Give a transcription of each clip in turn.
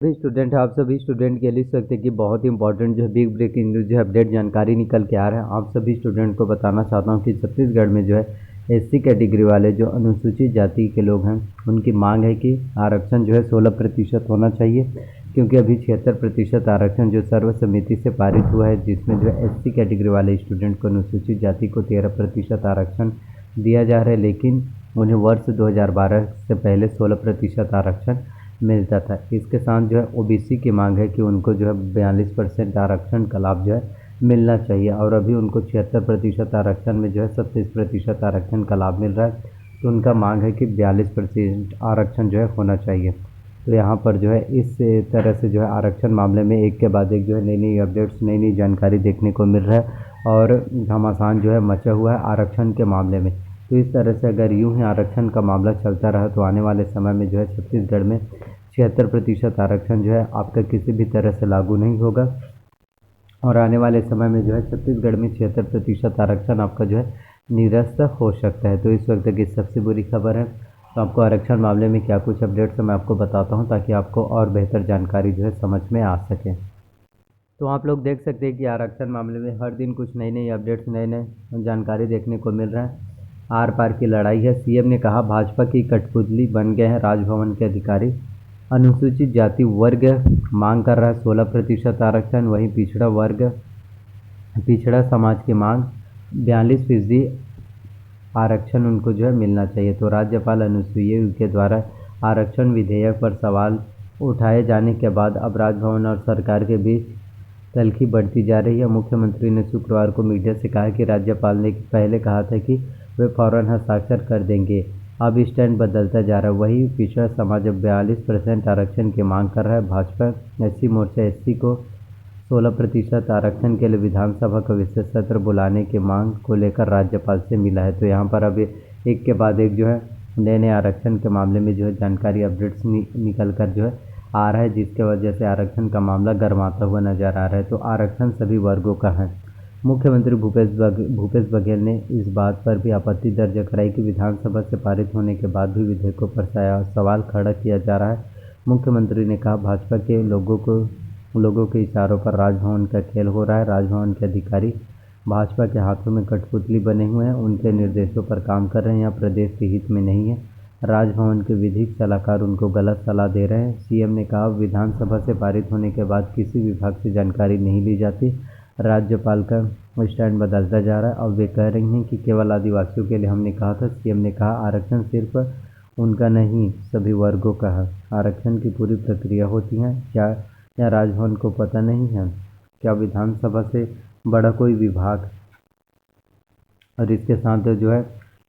सभी स्टूडेंट है, आप सभी स्टूडेंट के लिए सकते कि बहुत ही इंपॉर्टेंट जो है बिग ब्रेकिंग न्यूज़ जो है अपडेट जानकारी निकल के आ रहा है। आप सभी स्टूडेंट को बताना चाहता हूं कि छत्तीसगढ़ में जो है एससी कैटेगरी वाले जो अनुसूचित जाति के लोग हैं उनकी मांग है कि आरक्षण जो है 16% होना चाहिए, क्योंकि अभी 76% आरक्षण जो सर्वसम्मति से पारित हुआ है, जिसमें जो है एससी कैटेगरी वाले स्टूडेंट को अनुसूचित जाति को 13% आरक्षण दिया जा रहा है, लेकिन उन्हें वर्ष 2012 से पहले 16% आरक्षण मिलता था। इसके साथ जो है ओबीसी की मांग है कि उनको जो है 42% आरक्षण का लाभ जो है मिलना चाहिए, और अभी उनको 76% आरक्षण में जो है 27% आरक्षण का लाभ मिल रहा है। तो उनका मांग है कि 42% आरक्षण जो है होना चाहिए। तो यहाँ पर जो है इस तरह से जो है आरक्षण मामले में एक के बाद एक जो है नई नई अपडेट्स, नई नई जानकारी देखने को मिल रहा है, और घमासान जो है मचा हुआ है आरक्षण के मामले में। तो इस तरह से अगर यूं ही आरक्षण का मामला चलता रहा तो आने वाले समय में जो है छत्तीसगढ़ में 76% आरक्षण जो है आपका किसी भी तरह से लागू नहीं होगा, और आने वाले समय में जो है छत्तीसगढ़ में 76% आरक्षण आपका जो है निरस्त हो सकता है। तो इस वक्त की सबसे बुरी खबर है। तो आपको आरक्षण मामले में क्या कुछ अपडेट्स है मैं आपको बताता हूँ, ताकि आपको और बेहतर जानकारी जो है समझ में आ सके। तो आप लोग देख सकते हैं कि आरक्षण मामले में हर दिन कुछ नई नई अपडेट्स, नए नए जानकारी देखने को मिल रहा है। आर पार की लड़ाई है। सीएम ने कहा भाजपा की कठपुतली बन गए हैं राजभवन के अधिकारी। अनुसूचित जाति वर्ग मांग कर रहा है 16% आरक्षण, वहीं पिछड़ा समाज की मांग 42% आरक्षण उनको जो है मिलना चाहिए। तो राज्यपाल अनुसुईया उइके द्वारा आरक्षण विधेयक पर सवाल उठाए जाने के बाद अब राजभवन और सरकार के बीच तल्खी बढ़ती जा रही है। मुख्यमंत्री ने शुक्रवार को मीडिया से कहा कि राज्यपाल ने पहले कहा था कि वे फौरन हस्ताक्षर कर देंगे, अब स्टैंड बदलता जा रहा है। वही पिछड़ा समाज अब 42% आरक्षण की मांग कर रहा है। भाजपा एससी मोर्चा एससी को 16% आरक्षण के लिए विधानसभा का विशेष सत्र बुलाने की मांग को लेकर राज्यपाल से मिला है। तो यहाँ पर अब एक के बाद एक जो है नए नए आरक्षण के मामले में जो है जानकारी अपडेट्स निकल कर जो है आ रहा है, जिसके वजह से आरक्षण का मामला गर्माता हुआ नजर आ रहा है। तो आरक्षण सभी वर्गों का है। मुख्यमंत्री भूपेश बघेल ने इस बात पर भी आपत्ति दर्ज कराई कि विधानसभा से पारित होने के बाद भी विधेयकों पर सवाल खड़ा किया जा रहा है। मुख्यमंत्री ने कहा भाजपा के लोगों के इशारों पर राजभवन का खेल हो रहा है। राजभवन के अधिकारी भाजपा के हाथों में कठपुतली बने हुए हैं, उनके निर्देशों पर काम कर रहे हैं, यह प्रदेश के हित में नहीं है। राजभवन के विधिक सलाहकार उनको गलत सलाह दे रहे हैं। सीएम ने कहा विधानसभा से पारित होने के बाद किसी विभाग से जानकारी नहीं ली जाती। राज्यपाल का स्टैंड बदलता जा रहा है। अब वे कह रही हैं कि केवल आदिवासियों के लिए हमने कहा था। सीएम ने कहा आरक्षण सिर्फ उनका नहीं सभी वर्गों का है। आरक्षण की पूरी प्रक्रिया होती है क्या राजभवन को पता नहीं है? क्या विधानसभा से बड़ा कोई विभाग? और इसके साथ जो है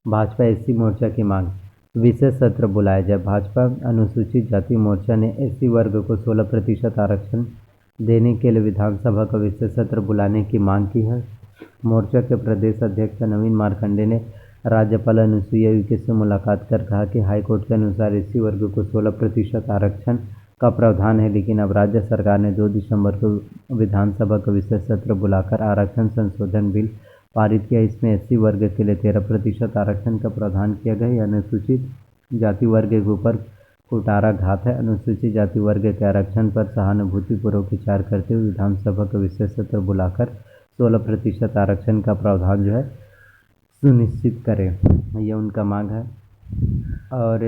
भाजपा एससी मोर्चा की मांग विशेष सत्र बुलाया जाए। भाजपा अनुसूचित जाति मोर्चा ने एससी वर्ग को 16% आरक्षण देने के लिए विधानसभा का विशेष सत्र बुलाने की मांग की है। मोर्चा के प्रदेश अध्यक्ष नवीन मार्कंडे ने राज्यपाल अनुसुईया उइके से मुलाकात कर कहा कि हाईकोर्ट के अनुसार एससी वर्ग को 16% आरक्षण का प्रावधान है, लेकिन अब राज्य सरकार ने 2 दिसंबर को विधानसभा का विशेष सत्र बुलाकर आरक्षण संशोधन बिल पारित किया। इसमें एससी वर्ग के लिए 13% आरक्षण का प्रावधान किया गया है। अनुसूचित जाति वर्ग के ऊपर कुठाराघात है। अनुसूचित जाति वर्ग के आरक्षण पर सहानुभूतिपूर्वक विचार करते हुए विधानसभा का विशेष सत्र बुलाकर 16% आरक्षण का प्रावधान जो है सुनिश्चित करें, ये उनका मांग है। और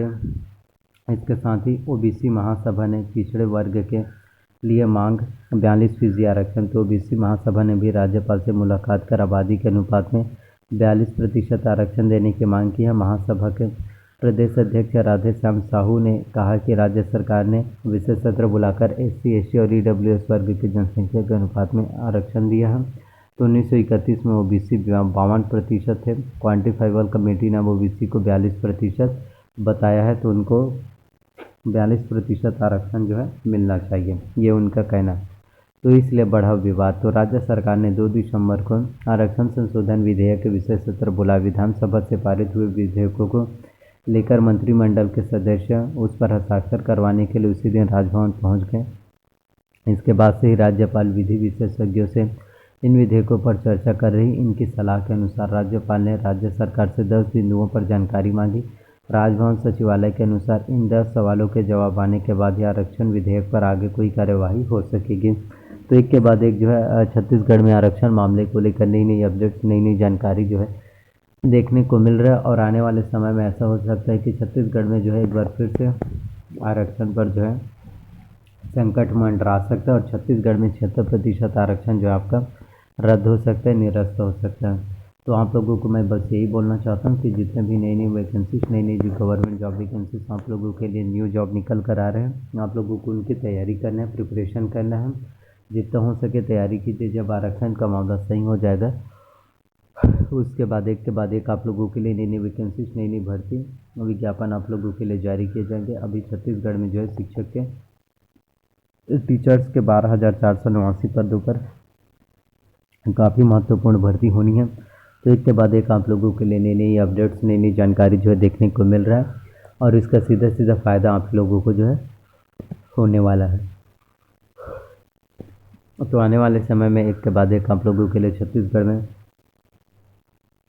इसके साथ ही ओबीसी महासभा ने पिछड़े वर्ग के लिए मांग 42% आरक्षण। तो ओबीसी महासभा ने भी राज्यपाल से मुलाकात कर आबादी के अनुपात में 42% आरक्षण देने की मांग की है। महासभा के प्रदेश अध्यक्ष राधेश्याम साहू ने कहा कि राज्य सरकार ने विशेष सत्र बुलाकर एससी, एसटी और ईडब्ल्यूएस वर्ग की जनसंख्या के अनुपात में आरक्षण दिया है। तो 1931 में ओबीसी 52% थे। क्वान्टिफाइबल कमेटी ने ओबीसी को 42% बताया है, तो उनको 42% आरक्षण जो है मिलना चाहिए, ये उनका कहना है। तो इसलिए बढ़ा विवाद। तो राज्य सरकार ने 2 दिसंबर को आरक्षण संशोधन विधेयक के विशेष सत्र बुलाया। विधानसभा से पारित हुए विधेयकों को लेकर मंत्रिमंडल के सदस्य उस पर हस्ताक्षर करवाने के लिए उसी दिन राजभवन पहुंच गए। इसके बाद से ही राज्यपाल विधि विशेषज्ञों से इन विधेयकों पर चर्चा कर रही। इनकी सलाह के अनुसार राज्यपाल ने राज्य सरकार से 10 बिंदुओं पर जानकारी मांगी। राजभवन सचिवालय के अनुसार इन 10 सवालों के जवाब आने के बाद ही आरक्षण विधेयक पर आगे कोई कार्यवाही हो सकेगी। तो एक के बाद एक जो है छत्तीसगढ़ में आरक्षण मामले को लेकर नई नई अपडेट्स, नई नई जानकारी जो है देखने को मिल रहा है। और आने वाले समय में ऐसा हो सकता है कि छत्तीसगढ़ में जो है एक बार फिर से आरक्षण पर जो है संकट मंडरा सकता है और छत्तीसगढ़ में 76% आरक्षण जो है आपका रद्द हो सकता है, निरस्त हो सकता है। तो आप लोगों को मैं बस यही बोलना चाहता हूँ कि जितने भी नई नई वैकेंसीज, नई नई जो गवर्नमेंट जॉब वैकेंसीज आप लोगों के लिए न्यू जॉब निकल कर आ रहे हैं, आप लोगों को उनकी तैयारी करना है, प्रिपरेशन करना है। जितना हो सके तैयारी कीजिए। जब आरक्षण का मामला सही हो जाएगा उसके बाद एक के बाद एक आप लोगों के लिए नई नई वैकेंसीज, नई नई भर्ती विज्ञापन आप लोगों के लिए जारी किए जाएंगे। अभी छत्तीसगढ़ में जो है शिक्षक के टीचर्स के 12,489 पदों पर काफ़ी महत्वपूर्ण भर्ती होनी है। तो एक के बाद एक आप लोगों के लिए नई नई अपडेट्स, नई नई जानकारी जो है देखने को मिल रहा है और इसका सीधा सीधा फ़ायदा आप लोगों को जो है होने वाला है। तो आने वाले समय में एक के बाद एक आप लोगों के लिए छत्तीसगढ़ में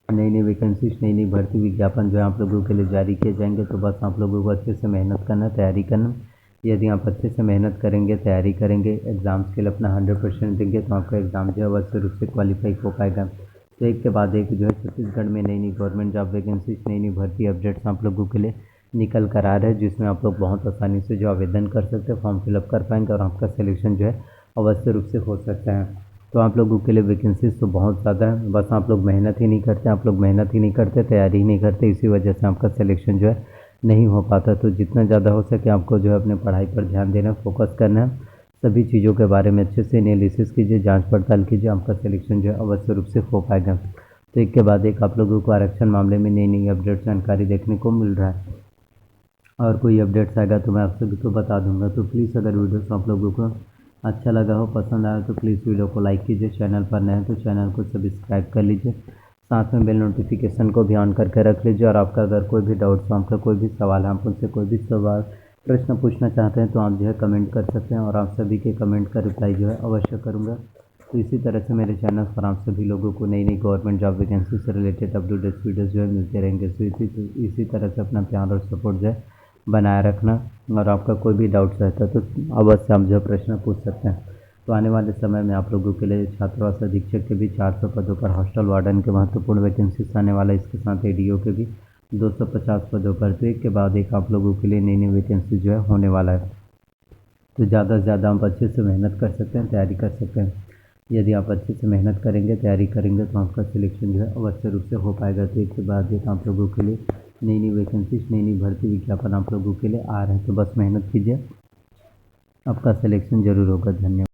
नई नई वैकेंसीज, नई नई भर्ती विज्ञापन जो है आप लोगों के लिए जारी किए जाएंगे। तो बस आप लोगों को अच्छे से मेहनत करना, तैयारी करना। यदि आप अच्छे से मेहनत करेंगे, तैयारी करेंगे, एग्ज़ाम्स के लिए अपना 100% देंगे तो आपका एग्ज़ाम जो है अवश्य रूप से क्वालिफाई हो पाएगा। तो एक के बाद एक जो है छत्तीसगढ़ में नई नई गवर्नमेंट जॉब वैकेंसीज, नई नई भर्ती अपडेट्स आप लोगों के लिए निकल कर आ रहे हैं, जिसमें आप लोग बहुत आसानी से जो आवेदन कर सकते हैं, फॉर्म फिलअप कर पाएंगे और आपका सिलेक्शन जो है अवश्य रूप से हो सकता है। तो आप लोगों के लिए वैकेंसीज तो बहुत ज़्यादा है, बस आप लोग मेहनत ही नहीं करते, आप लोग मेहनत ही नहीं करते, तैयारी ही नहीं करते, इसी वजह से आपका सिलेक्शन जो है नहीं हो पाता। तो जितना ज़्यादा हो सके आपको जो है अपने पढ़ाई पर ध्यान देना, फोकस करना है, सभी चीज़ों के बारे में अच्छे से एनालिसिस कीजिए, जांच पड़ताल कीजिए, आपका सिलेक्शन जो है अवश्य रूप से हो पाएगा। तो एक के बाद एक आप लोगों को आरक्षण मामले में नई नई अपडेट जानकारी देखने को मिल रहा है और कोई अपडेट्स आएगा तो मैं आप सभी को बता दूंगा। तो प्लीज़ अगर वीडियोस आप लोगों को अच्छा लगा हो, पसंद आया तो प्लीज़ वीडियो को लाइक कीजिए, चैनल पर नए हैं तो चैनल को सब्सक्राइब कर लीजिए, साथ में बेल नोटिफिकेशन को भी ऑन करके रख लीजिए। और आपका अगर कोई भी डाउट्स हो, आपका कोई भी सवाल है, आप मुझसे कोई भी सवाल प्रश्न पूछना चाहते हैं तो आप जो है कमेंट कर सकते हैं और आप सभी के कमेंट का रिप्लाई जो है अवश्य करूँगा। तो इसी तरह से मेरे चैनल पर आप सभी लोगों को नई नई गवर्नमेंट जॉब वैकेंसी से रिलेटेड अपडेट्स वीडियोज़ जो है मिलते रहेंगे। तो इसी तरह से अपना प्यार और सपोर्ट जो है बनाए रखना और आपका कोई भी डाउट्स रहता है तो अवश्य आप जो प्रश्न पूछ सकते हैं। तो आने वाले समय में आप लोगों के लिए छात्रावास अधीक्षक के भी 400 पदों पर, हॉस्टल वार्डन के महत्वपूर्ण वैकेंसीज आने वाला है, इसके साथ एडीओ के भी 250 पदों पर। तो एक के बाद एक आप लोगों के लिए नई नई वैकेंसी जो है होने वाला है। तो ज़्यादा से ज़्यादा आप अच्छे से मेहनत कर सकते हैं, तैयारी कर सकते हैं। यदि आप अच्छे से मेहनत करेंगे, तैयारी करेंगे तो आपका सिलेक्शन जो है अवश्य रूप से हो पाएगा। तो एक के बाद एक आप लोगों के लिए नई नई वैकेंसीज, नई नई भर्ती विज्ञापन आप लोगों के लिए आ रहे हैं। तो बस मेहनत कीजिए, आपका सिलेक्शन ज़रूर होगा। धन्यवाद।